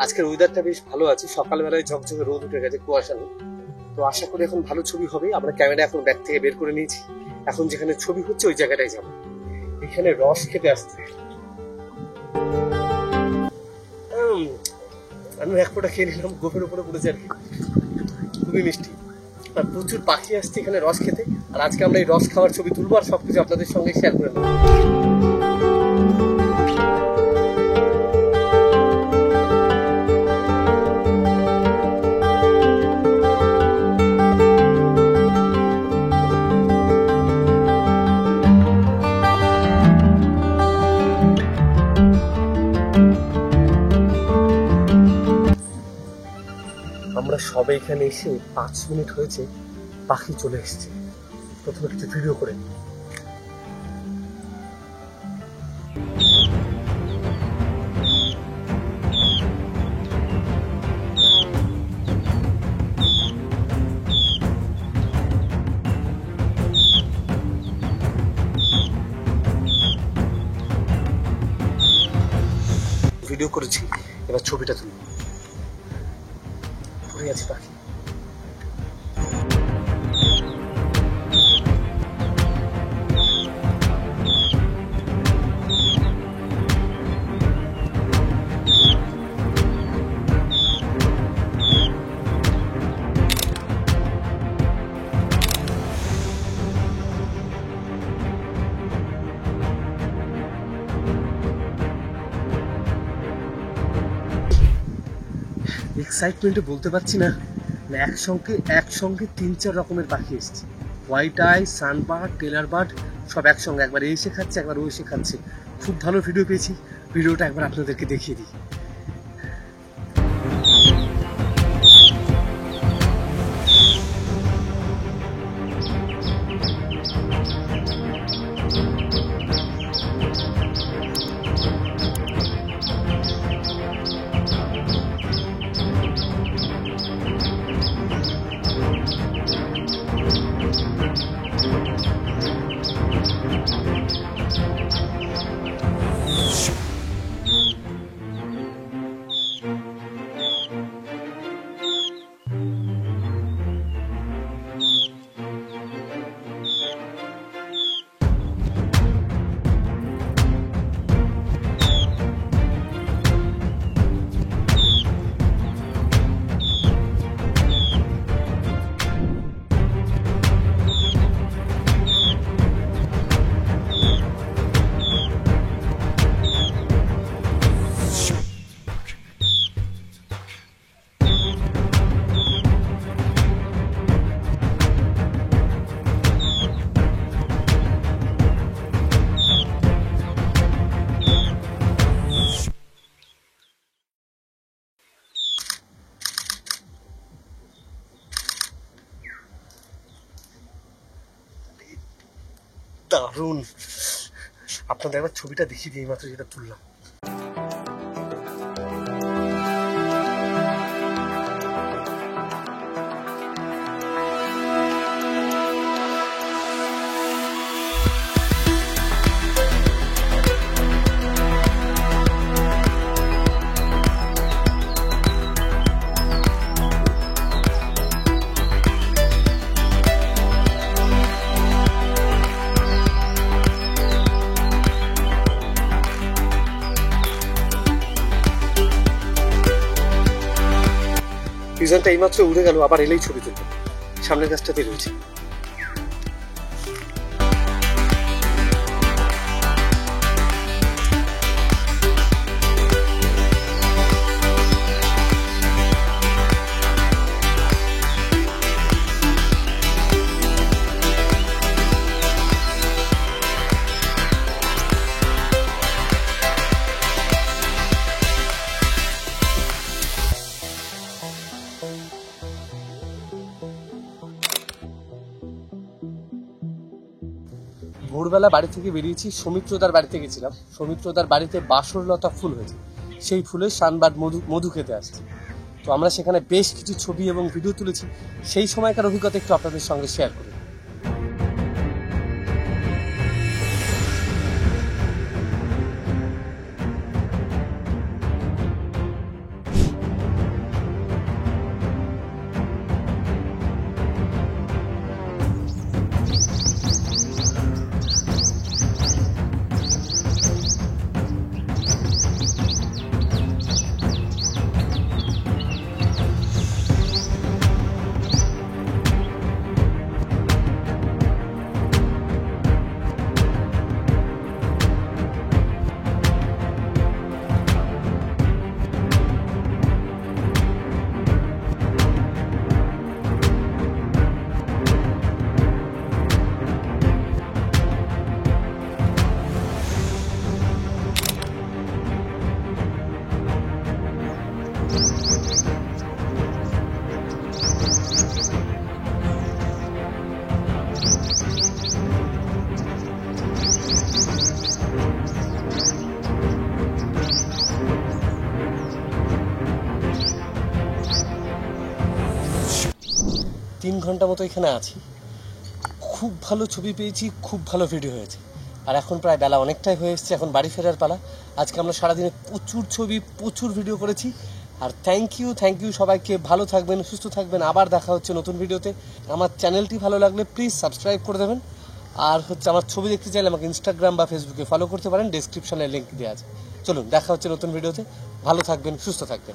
আজকের ওয়েদারটা বেশ ভালো আছে, সকালবেলায় ঝকঝকে রোদ উঠে গেছে, কুয়াশা নেই। তো আশা করি এখন ভালো ছবি হবে। আমরা ক্যামেরা এখন ব্যাগ থেকে বের করে নিয়েছি, এখন যেখানে ছবি হচ্ছে ওই জায়গাটায় যাবো। এখানে রস খেতে আসছে। আমি এক ফোঁটা খেয়ে নিলাম, গোপের উপরে পড়েছে আর কি, খুবই মিষ্টি। আর প্রচুর পাখি আসছে এখানে রস খেতে। আর আজকে আমরা এই রস খাওয়ার ছবি তুলবো আর সবকিছু আপনাদের সঙ্গে শেয়ার করে নেবো। আমরা সবে এখানে এসে 5 মিনিট হয়েছে, পাখি চলে এসছে। প্রথমে কিছু ভিডিও করে ভিডিও করেছি, এবার ছবিটা তুলব। পড়ে আছে পাখি। এক্সাইটমেন্টে বলতে পারছি না, একসঙ্গে 3-4 রকমের পাখি এসছে। White eye, sunbird, tailor bird সব একসঙ্গে, একবার এই এসে খাচ্ছে, একবার ও এসে খাচ্ছে। খুব ভালো ভিডিও পেয়েছি, ভিডিওটা একবার আপনাদেরকে দেখিয়ে দিই। দারুণ, আপনাদের একবার ছবিটা দেখিয়ে দিই, মাত্র যেটা তুললাম। পিজনটা এইমাত্র উড়ে গেল, আবার এলেই ছবি তুলব। সামনের গাছটাতে রয়েছে। ভোরবেলা বাড়ি থেকে বেরিয়েছি, সৌমিত্রদার বাড়িতে গেছিলাম। সৌমিত্রদার বাড়িতে বাসরলতা ফুল হয়েছে, সেই ফুলের সানবার্ড মধু খেতে আসছে। তো আমরা সেখানে বেশ কিছু ছবি এবং ভিডিও তুলেছি, সেই সময়কার অভিজ্ঞতা একটু আপনাদের সঙ্গে শেয়ার করি। 3 ঘন্টা মতো এখানে আছি। খুব ভালো ছবি পেয়েছি, খুব ভালো ভিডিও হয়েছে। আর এখন প্রায় বেলা অনেকটাই হয়ে এসেছে, এখন বাড়ি ফেরার পালা। আজকে আমরা সারাদিনে প্রচুর ছবি, প্রচুর ভিডিও করেছি। আর থ্যাংক ইউ সবাইকে। ভালো থাকবেন, সুস্থ থাকবেন। আবার দেখা হচ্ছে নতুন ভিডিওতে। আমার চ্যানেলটি ভালো লাগলে প্লিজ সাবস্ক্রাইব করে দেবেন। আর আমার ছবি দেখতে চাইলে আমাকে ইনস্টাগ্রাম বা ফেসবুকে ফলো করতে পারেন, ডেসক্রিপশনে লিঙ্ক দেওয়া আছে। চলুন, দেখা হচ্ছে নতুন ভিডিওতে। ভালো থাকবেন, সুস্থ থাকবেন।